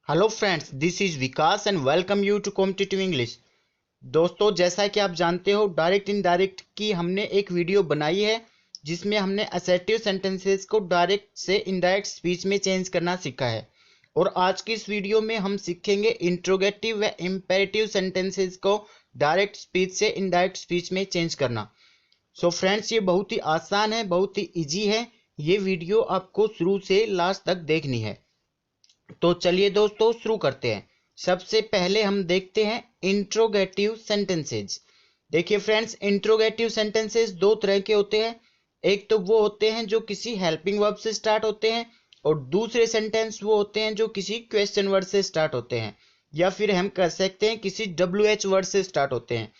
Hello friends, this is Vikas and welcome you to competitive English. दोस्तों, जैसा कि आप जानते हो, डायरेक्ट इनडायरेक्ट की हमने एक वीडियो बनाई है जिसमें हमने असर्टिव सेंटेंसेस को डायरेक्ट से इनडायरेक्ट स्पीच में चेंज करना सीखा है। और आज की इस वीडियो में हम सीखेंगे इंट्रोगेटिव व इम्पेरेटिव सेंटेंसेस को डायरेक्ट स्पीच से इनडायरेक्ट स्पीच में चेंज करना। सो फ्रेंड्स, ये बहुत ही आसान है, बहुत ही ईजी है। ये वीडियो आपको शुरू से लास्ट तक देखनी है। तो चलिए दोस्तों, शुरू करते हैं। सबसे पहले हम देखते हैं इंट्रोगेटिव सेंटेंसेज। देखिए फ्रेंड्स, इंट्रोगेटिव सेंटेंसेज दो तरह के होते हैं। एक तो वो होते हैं जो किसी हेल्पिंग वर्ब से स्टार्ट होते हैं, और दूसरे सेंटेंस वो होते हैं जो किसी क्वेश्चन वर्ड से स्टार्ट होते हैं, या फिर हम कह सकते हैं किसी WH वर्ड से स्टार्ट होते हैं।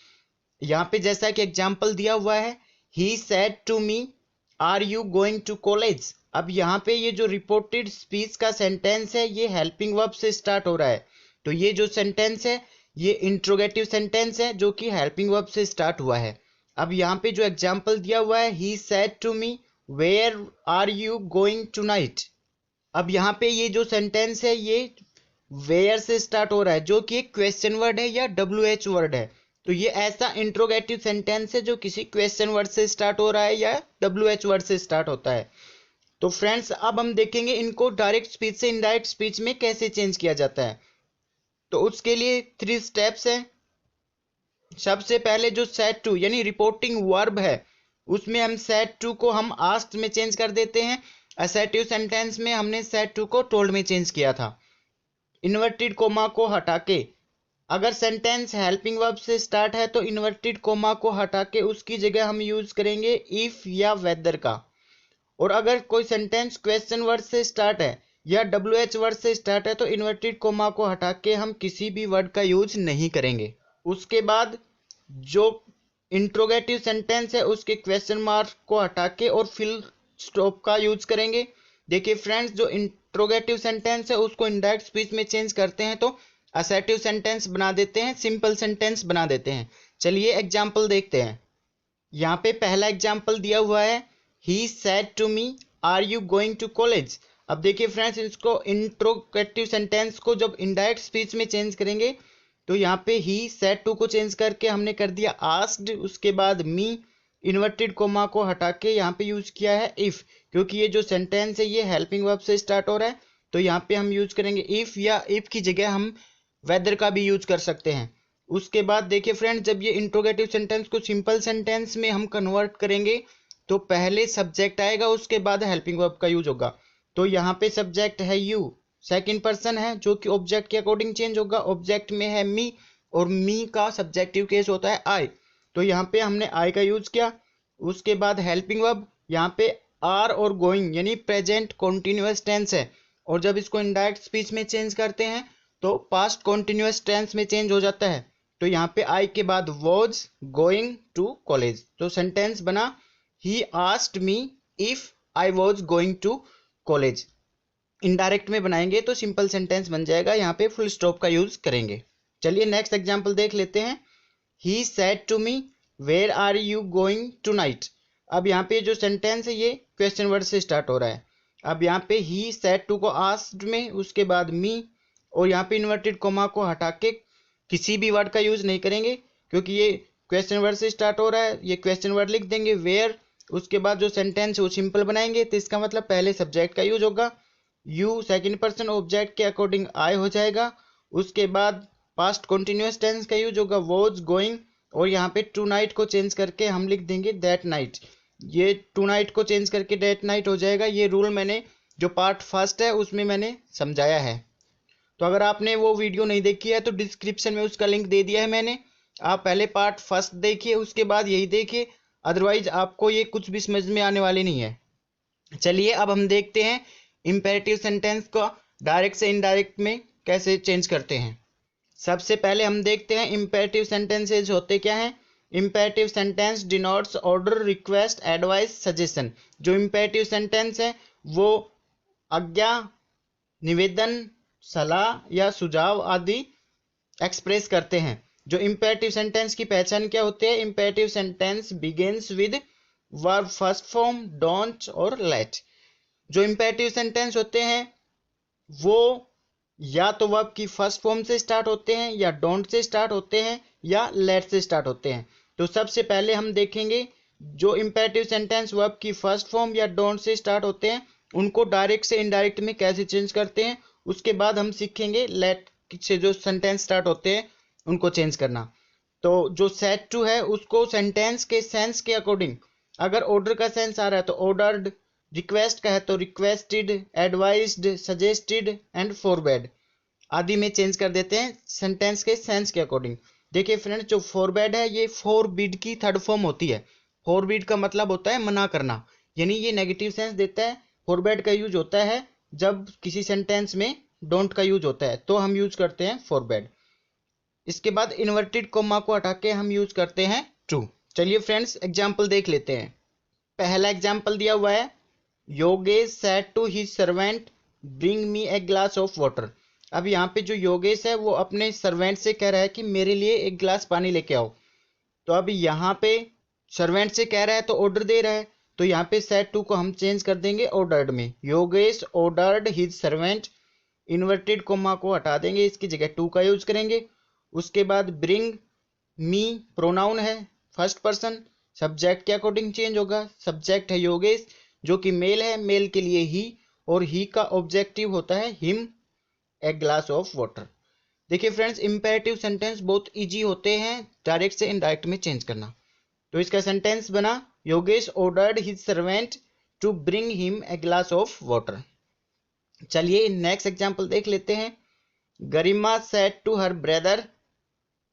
यहाँ पे जैसा कि एग्जाम्पल दिया हुआ है, he said to me, are you going to college. अब यहाँ पे ये जो रिपोर्टेड स्पीच का सेंटेंस है, ये हेल्पिंग वर्ब से स्टार्ट हो रहा है। तो ये जो सेंटेंस है, ये इंट्रोगेटिव सेंटेंस है जो कि हेल्पिंग वर्ब से स्टार्ट हुआ है। अब यहाँ पे जो एग्जाम्पल दिया हुआ है, he said to me, where are you going tonight. अब यहाँ पे ये जो सेंटेंस है, ये वेयर से स्टार्ट हो रहा है, जो कि एक क्वेश्चन वर्ड है या WH वर्ड है। तो ये ऐसा इंट्रोगेटिव सेंटेंस है जो किसी क्वेश्चन वर्ड से स्टार्ट हो रहा है या WH वर्ड से स्टार्ट होता है। तो फ्रेंड्स, अब हम देखेंगे इनको डायरेक्ट स्पीच से इनडायरेक्ट स्पीच में कैसे चेंज किया जाता है। तो उसके लिए 3 स्टेप्स हैं। सबसे पहले जो सेड टू यानी रिपोर्टिंग वर्ब है, उसमें हम सेड टू को हम आस्क्ड में चेंज कर देते हैं। असर्टिव सेंटेंस में हमने सेड टू को टोल्ड में चेंज किया था। इन्वर्टेड कोमा को हटा के, अगर सेंटेंस हेल्पिंग वर्ब से स्टार्ट है तो इन्वर्टेड कोमा को हटा के उसकी जगह हम यूज करेंगे इफ या वेदर का। और अगर कोई सेंटेंस क्वेश्चन वर्ड से स्टार्ट है या WH वर्ड से स्टार्ट है तो इन्वर्टेड कोमा को हटा के हम किसी भी वर्ड का यूज नहीं करेंगे। उसके बाद जो इंट्रोगेटिव सेंटेंस है, उसके क्वेश्चन मार्क को हटा के और फिल स्टॉप का यूज करेंगे। देखिए फ्रेंड्स, जो इंट्रोगेटिव सेंटेंस है उसको इनडायरेक्ट स्पीच में चेंज करते हैं तो असर्टिव सेंटेंस बना देते हैं, सिंपल सेंटेंस बना देते हैं। चलिए एग्जाम्पल देखते हैं। यहाँ पे पहला एग्जाम्पल दिया हुआ है, he said to me, are you going to college. अब देखिए फ्रेंड्स, इसको इंट्रोगेटिव सेंटेंस को जब इनडायरेक्ट स्पीच में चेंज करेंगे तो यहाँ पे ही सेड टू को चेंज करके हमने कर दिया आस्क्ड। उसके बाद मी, इन्वर्टेड कोमा को हटा के यहाँ पे यूज किया है इफ, क्योंकि ये जो सेंटेंस है ये हेल्पिंग वर्ब से स्टार्ट हो रहा है। तो यहाँ पे हम यूज करेंगे इफ, या इफ की जगह हम वेदर का भी यूज कर सकते हैं। उसके बाद देखिए फ्रेंड्स, जब ये इंट्रोगेटिव सेंटेंस को सिंपल सेंटेंस में हम कन्वर्ट करेंगे तो पहले सब्जेक्ट आएगा, उसके बाद हेल्पिंग वर्ब का यूज होगा। तो यहाँ पे सब्जेक्ट है यू, सेकंड पर्सन है जो कि ऑब्जेक्ट के अकॉर्डिंग चेंज होगा। ऑब्जेक्ट में है मी, और मी का सब्जेक्टिव केस होता है आई। तो यहाँ पे हमने आई का यूज किया। उसके बाद हेल्पिंग वर्ब, यहाँ पे आर और गोइंग यानी प्रेजेंट कॉन्टिन्यूअस टेंस है, और जब इसको इनडायरेक्ट स्पीच में चेंज करते हैं तो पास्ट कॉन्टिन्यूअस टेंस में चेंज हो जाता है। तो यहाँ पे आई के बाद वॉज गोइंग टू कॉलेज। तो सेंटेंस बना, he asked me if I was going to college. Indirect में बनाएंगे तो सिंपल सेंटेंस बन जाएगा, यहाँ पे फुल स्टॉप का यूज करेंगे। चलिए नेक्स्ट एग्जाम्पल देख लेते हैं। He said to me, where are you going tonight. अब यहाँ पे जो सेंटेंस है ये क्वेश्चन वर्ड से स्टार्ट हो रहा है। अब यहाँ पे ही सेड टू को आस्क्ड में, उसके बाद मी, और यहाँ पे इन्वर्टेड कोमा को हटा के किसी भी वर्ड का यूज नहीं करेंगे, क्योंकि ये क्वेश्चन वर्ड से स्टार्ट हो रहा है। ये क्वेश्चन वर्ड लिख देंगे वेयर, उसके बाद जो सेंटेंस है वो सिंपल बनाएंगे। तो इसका मतलब पहले सब्जेक्ट का यूज होगा, यू सेकंड पर्सन ऑब्जेक्ट के अकॉर्डिंग आई हो जाएगा। उसके बाद पास्ट कॉन्टिन्यूअस टेंस का यूज होगा वॉज गोइंग, और यहाँ पे टू नाइट को चेंज करके हम लिख देंगे दैट नाइट। ये टू नाइट को चेंज करके दैट नाइट हो जाएगा। ये रूल मैंने जो पार्ट फर्स्ट है उसमें मैंने समझाया है। तो अगर आपने वो वीडियो नहीं देखी है तो डिस्क्रिप्शन में उसका लिंक दे दिया है मैंने। आप पहले पार्ट फर्स्ट देखिए, उसके बाद यही देखिए, अदरवाइज आपको ये कुछ भी समझ में आने वाली नहीं है। चलिए अब हम देखते हैं इंपेरेटिव सेंटेंस को डायरेक्ट से इनडायरेक्ट में कैसे चेंज करते हैं। सबसे पहले हम देखते हैं इंपेरेटिव सेंटेंसेज होते क्या हैं। Imperative sentence denotes order, request, advice, suggestion. जो इंपेरेटिव सेंटेंस है वो आज्ञा, निवेदन, सलाह या सुझाव आदि एक्सप्रेस करते हैं। जो इंपेरेटिव सेंटेंस की पहचान क्या होती है, imperative sentence begins with verb first form, don't और लेट। जो इंपेरेटिव सेंटेंस होते हैं वो या तो वर्ब की फर्स्ट फॉर्म से स्टार्ट होते हैं, या डोंट से स्टार्ट होते हैं, या लेट से स्टार्ट होते हैं। तो सबसे पहले हम देखेंगे जो इंपेरेटिव सेंटेंस वर्ब की फर्स्ट फॉर्म या डोंट से स्टार्ट होते हैं उनको डायरेक्ट से इनडायरेक्ट में कैसे चेंज करते हैं। उसके बाद हम सीखेंगे लेट से जो सेंटेंस स्टार्ट होते हैं उनको चेंज करना। तो जो सेट टू है उसको सेंटेंस के सेंस के अकॉर्डिंग, अगर ऑर्डर का सेंस आ रहा है तो ऑर्डर्ड, रिक्वेस्ट का है तो requested, advised, suggested and forbade आदि में चेंज कर देते हैं सेंटेंस के सेंस के अकॉर्डिंग। देखिए फ्रेंड्स, जो फॉरबेड है ये फॉरबिड की थर्ड फॉर्म होती है। फॉरबिड का मतलब होता है मना करना, यानी ये नेगेटिव सेंस देता है। फॉरबेड का यूज होता है जब किसी सेंटेंस में डोंट का यूज होता है तो हम यूज करते हैं फॉरबेड। इसके बाद इन्वर्टेड कोमा को हटा के हम यूज करते हैं ट्रू। चलिए फ्रेंड्स एग्जाम्पल देख लेते हैं। पहला एग्जाम्पल दिया हुआ है, Yogesh said to his servant bring me a glass of water. अब यहाँ पे जो योगेश है वो अपने सर्वेंट से कह रहा है कि मेरे लिए एक गिलास पानी लेके आओ। तो अब यहाँ पे सर्वेंट से कह रहा है तो ऑर्डर दे रहा है, तो यहाँ पे सेड टू को हम चेंज कर देंगे ऑर्डर्ड में। Yogesh ordered his servant, inverted comma को हटा देंगे, इसकी जगह टू का यूज करेंगे। उसके बाद ब्रिंग मी प्रोनाउन है फर्स्ट पर्सन, सब्जेक्ट के अकॉर्डिंग चेंज होगा। सब्जेक्ट है योगेश जो कि मेल है, मेल के लिए ही, और ही का ऑब्जेक्टिव होता है him a glass of water. देखिए फ्रेंड्स, इंपेरेटिव सेंटेंस बहुत इजी होते हैं डायरेक्ट से इनडायरेक्ट में चेंज करना। तो इसका सेंटेंस बना, Yogesh ordered his servant to bring him a glass of water. चलिए नेक्स्ट एग्जांपल देख लेते हैं। Garima said to her brother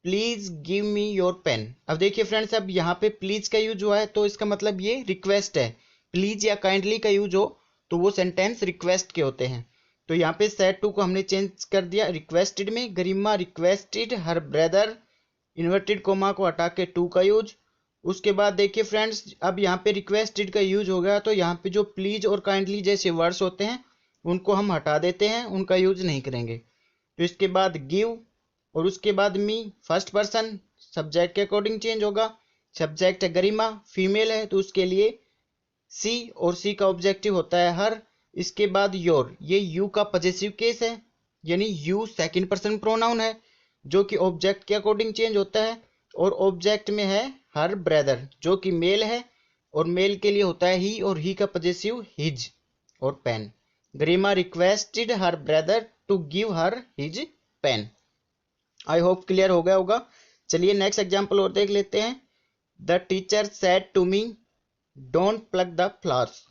please give me your pen. अब देखिए फ्रेंड्स, अब यहाँ पे प्लीज का यूज हुआ है तो इसका मतलब ये रिक्वेस्ट है। प्लीज या काइंडली का यूज हो तो वो सेंटेंस रिक्वेस्ट के होते हैं। तो यहाँ पे सेड टू को हमने चेंज कर दिया रिक्वेस्टेड में। Garima requested her brother, inverted comma को हटा के टू का यूज। उसके बाद देखिए फ्रेंड्स, अब यहाँ पे रिक्वेस्टेड का यूज हो गया तो यहाँ पे जो प्लीज और काइंडली जैसे वर्ड्स होते हैं उनको हम हटा देते हैं, उनका यूज नहीं करेंगे। तो इसके बाद गिव और उसके बाद मी फर्स्ट पर्सन, सब्जेक्ट के अकॉर्डिंग चेंज होगा। सब्जेक्ट है गरिमा, फीमेल है तो उसके लिए सी, और सी का ऑब्जेक्टिव होता है हर। इसके बाद योर, ये यू का पॉजेसिव केस है, यानी यू सेकंड पर्सन प्रोनाउन है जो कि ऑब्जेक्ट के अकॉर्डिंग चेंज होता है। और ऑब्जेक्ट में है हर ब्रदर जो कि मेल है, और मेल के लिए होता है ही, और ही का पॉजेसिव हिज और pen. Garima requested her brother to give her his pen. I hope clear हो गया होगा। चलिए नेक्स्ट एग्जाम्पल और देख लेते हैं। The teacher said to me don't plug the flowers.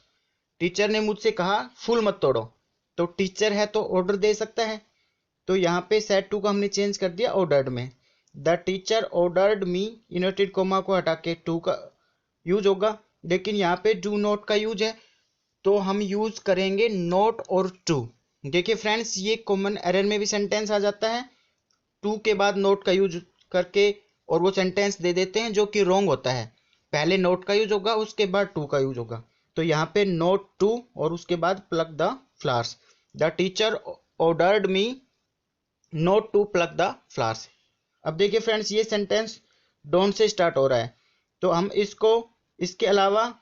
Teacher ने मुझसे कहा फूल मत तोड़ो। तो टीचर है तो ऑर्डर दे सकता है, तो यहाँ पे सेड टू को हमने चेंज कर दिया ऑर्डर्ड में। The teacher ordered me, inverted comma को हटा के टू का यूज होगा। लेकिन यहाँ पे डू नॉट का यूज है तो हम यूज करेंगे नॉट और टू। देखिए फ्रेंड्स, ये कॉमन एरर में भी सेंटेंस आ जाता है, टू के बाद नोट का यूज करके और वो सेंटेंस दे देते हैं जो कि रॉन्ग होता है। पहले नोट का यूज होगा उसके बाद टू का यूज होगा। तो यहाँ पे नोट टू और उसके बाद plug the flowers. The teacher ordered me not to plug the flowers. अब देखिए फ्रेंड्स, ये सेंटेंस डोंट से स्टार्ट हो रहा है तो हम इसको, इसके अलावा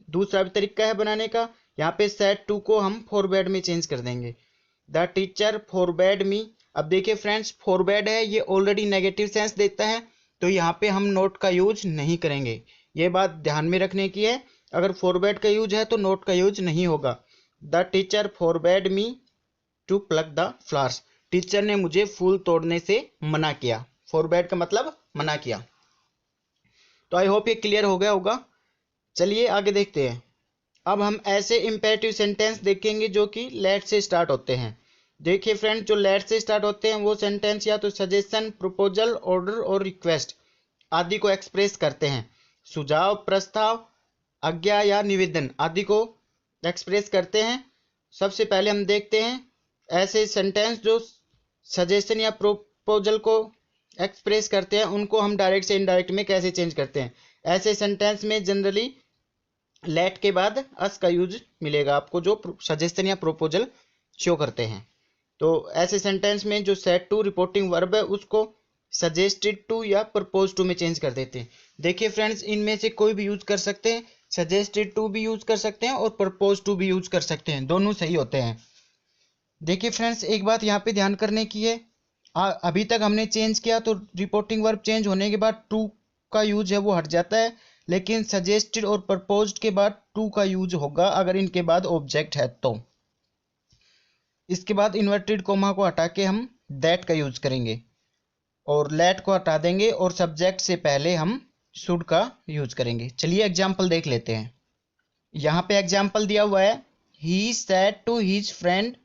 दूसरा भी तरीका है बनाने का। यहाँ पे सेड टू को हम फॉरबेड में चेंज कर देंगे। द टीचर फॉरबेड मी। अब देखिए फ्रेंड्स, फॉरबेड है ये ऑलरेडी नेगेटिव सेंस देता है तो यहाँ पे हम नोट का यूज नहीं करेंगे। ये बात ध्यान में रखने की है, अगर फॉरबेड का यूज है तो नोट का यूज नहीं होगा। The teacher forbade me to plug the flowers. Teacher ने मुझे फूल तोड़ने से मना किया। फॉरबेड का मतलब मना किया। तो आई होप ये क्लियर हो गया होगा। चलिए आगे देखते हैं। अब हम ऐसे इंपेरेटिव सेंटेंस देखेंगे जो कि लेट से स्टार्ट होते हैं। देखिए फ्रेंड, जो लेट से स्टार्ट होते हैं वो सेंटेंस या तो सजेशन, प्रपोजल, ऑर्डर और रिक्वेस्ट आदि को एक्सप्रेस करते हैं। सुझाव, प्रस्ताव, आज्ञा या निवेदन आदि को एक्सप्रेस करते हैं। सबसे पहले हम देखते हैं ऐसे सेंटेंस जो सजेशन या प्रपोजल को एक्सप्रेस करते हैं उनको हम डायरेक्ट से इनडायरेक्ट में कैसे चेंज करते हैं। ऐसे सेंटेंस में जनरली लेट के बाद अस का यूज मिलेगा आपको जो सजेशन या प्रोपोजल शो करते हैं। तो ऐसे सेंटेंस में जो सेड टू रिपोर्टिंग वर्ब है उसको सजेस्टेड टू या प्रपोज टू में चेंज कर देते हैं। देखिए फ्रेंड्स, इनमें से कोई भी यूज कर सकते हैं, सजेस्टेड टू भी यूज कर सकते हैं और प्रपोज टू भी यूज कर सकते हैं, दोनों सही होते हैं। देखिए फ्रेंड्स, एक बात यहाँ पे ध्यान करने की है, अभी तक हमने चेंज किया तो रिपोर्टिंग वर्ब चेंज होने के बाद टू का यूज है वो हट जाता है, लेकिन सजेस्टेड और प्रपोज्ड के बाद टू का यूज होगा अगर इनके बाद ऑब्जेक्ट है तो। इसके बाद इन्वर्टेड कोमा को हटा के हम दैट का यूज करेंगे और लेट को हटा देंगे और सब्जेक्ट से पहले हम शुड का यूज करेंगे। चलिए एग्जाम्पल देख लेते हैं। यहाँ पे एग्जाम्पल दिया हुआ है, he said to his friend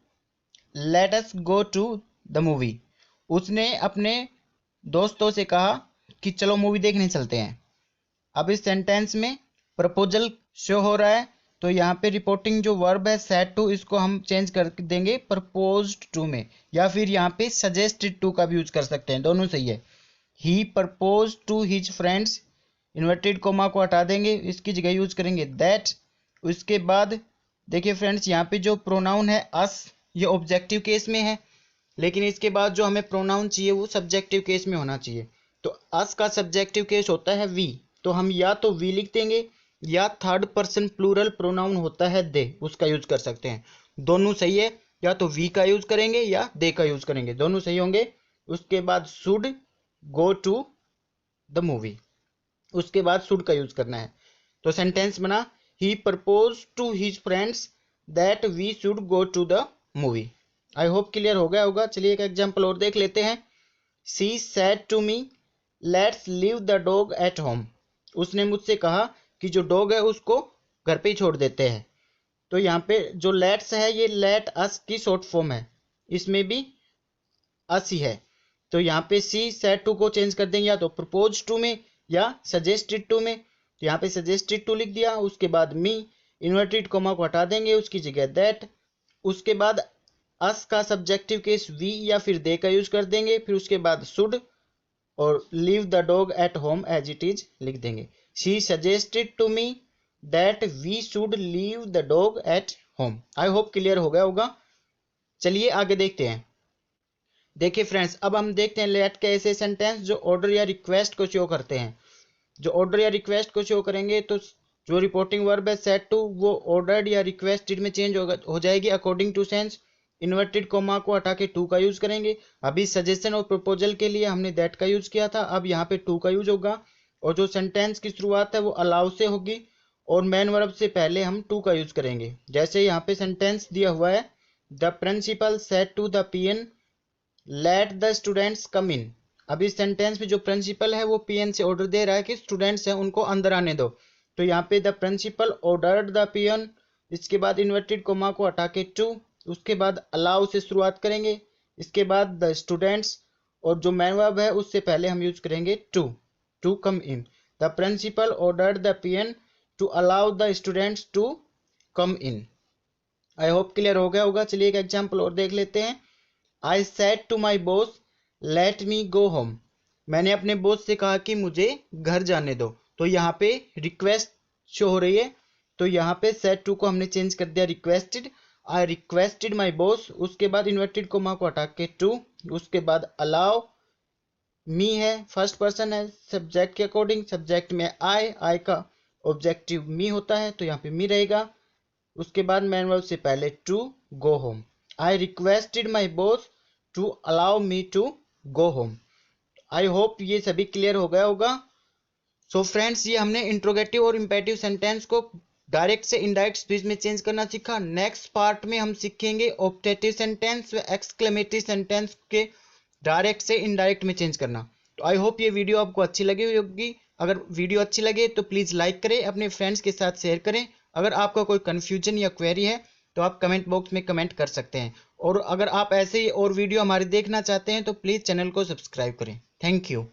let us go to the movie. उसने अपने दोस्तों से कहा कि चलो मूवी देखने चलते हैं। अब इस सेंटेंस में प्रपोजल शो हो रहा है, तो यहाँ पे रिपोर्टिंग जो वर्ब है सेड टू, इसको हम चेंज कर देंगे प्रपोज्ड टू में, या फिर यहाँ पे सजेस्टेड टू का भी यूज कर सकते हैं, दोनों सही है। He propose to his friends, inverted comma को हटा देंगे, इसकी जगह यूज करेंगे दैट। उसके बाद देखिए फ्रेंड्स, यहाँ पे जो प्रोनाउन है अस, ये ऑब्जेक्टिव केस में है, लेकिन इसके बाद जो हमें प्रोनाउन चाहिए वो सब्जेक्टिव केस में होना चाहिए। तो अस का सब्जेक्टिव केस होता है वी, तो हम या तो वी लिख देंगे या थर्ड पर्सन प्लूरल प्रोनाउन होता है दे, उसका यूज कर सकते हैं। दोनों सही है, या तो वी का यूज करेंगे या दे का यूज करेंगे, दोनों सही होंगे। उसके बाद should go to the movie, उसके बाद शुड का यूज करना है। तो सेंटेंस बना, he propose to his friends that we should go to the movie. I hope clear हो गया होगा। चलिए एक एग्जांपल और देख लेते हैं। She said to me let's leave the dog at home. उसने मुझसे कहा कि जो डॉग है उसको घर पे ही छोड़ देते हैं। तो यहाँ पे जो लेट्स है ये लेट अस की शॉर्ट फॉर्म है, इसमें भी अस ही है। तो यहाँ पे सी सेड टू को चेंज कर देंगे या तो प्रपोज टू में या सजेस्टेड टू में। तो यहाँ पे सजेस्टेड टू लिख दिया, उसके बाद मी, इन्वर्टेड कोमा को हटा देंगे, उसकी जगह दैट। उसके बाद अस का सब्जेक्टिव केस वी या फिर दे का यूज कर देंगे, फिर उसके बाद शुड और leave the dog at home as it is लिख देंगे। She suggested to me that we should leave the dog at home. I hope clear हो गया होगा। चलिए आगे देखते हैं। देखिए फ्रेंड्स, अब हम देखते हैं लेट के ऐसे सेंटेंस जो ऑर्डर या रिक्वेस्ट को शो करते हैं। जो ऑर्डर या रिक्वेस्ट को शो करेंगे तो जो रिपोर्टिंग वर्ब है सेड टू, वो ऑर्डर्ड या रिक्वेस्टेड में चेंज हो जाएगी according to sense. Inverted comma को हटा के टू का यूज करेंगे। अभी सजेशन और प्रपोजल के लिए हमने दैट का यूज किया था, अब यहाँ पे टू का यूज होगा। और जो सेंटेंस की शुरुआत है वो अलाउ से होगी और मेन वर्ब से पहले हम टू का यूज करेंगे। जैसे यहाँ पे सेंटेंस दिया हुआ है, the principal said to the peon let the students come in. अब इस सेंटेंस में जो प्रिंसिपल है वो पीएन से ऑर्डर दे रहा है कि स्टूडेंट्स हैं उनको अंदर आने दो। तो यहाँ पे the principal ordered the peon, इसके बाद इन्वर्टेड कोमा को हटा के टू, उसके बाद अलाउ से शुरुआत करेंगे, इसके बाद द स्टूडेंट्स और जो मेन वर्ब है उससे पहले हम यूज करेंगे to, to come in. The principal ordered the peon to allow the students to come in. I hope clear हो गया होगा। चलिए एक एग्जाम्पल और देख लेते हैं। I said to my boss let me go home. मैंने अपने बॉस से कहा कि मुझे घर जाने दो। तो यहाँ पे रिक्वेस्ट शो हो रही है, तो यहाँ पे सेड टू को हमने चेंज कर दिया requested. I requested my boss, उसके बाद इन्वर्टेड कोमा को हटा के टू, उसके बाद अलाउ। मी है, फर्स्ट पर्सन है सब्जेक्ट के अकॉर्डिंग, सब्जेक्ट में आई का ऑब्जेक्टिव मी होता है तो यहाँ पे मी रहेगा। उसके बाद मेन वर्ब से पहले to go home. I requested my boss to allow me to go home. I hope ये सभी क्लियर हो गया होगा। सो फ्रेंड्स, ये हमने इंट्रोगेटिव और इम्पेरेटिव सेंटेंस को डायरेक्ट से इनडायरेक्ट स्पीच में चेंज करना सीखा। नेक्स्ट पार्ट में हम सीखेंगे ऑप्टेटिव सेंटेंस व एक्सक्लेमेटरी सेंटेंस के डायरेक्ट से इनडायरेक्ट में चेंज करना। तो आई होप ये वीडियो आपको अच्छी लगी होगी। अगर वीडियो अच्छी लगे तो प्लीज़ लाइक करें, अपने फ्रेंड्स के साथ शेयर करें। अगर आपका कोई कन्फ्यूजन या क्वेरी है तो आप कमेंट बॉक्स में कमेंट कर सकते हैं। और अगर आप ऐसे ही और वीडियो हमारे देखना चाहते हैं तो प्लीज़ चैनल को सब्सक्राइब करें। Thank you.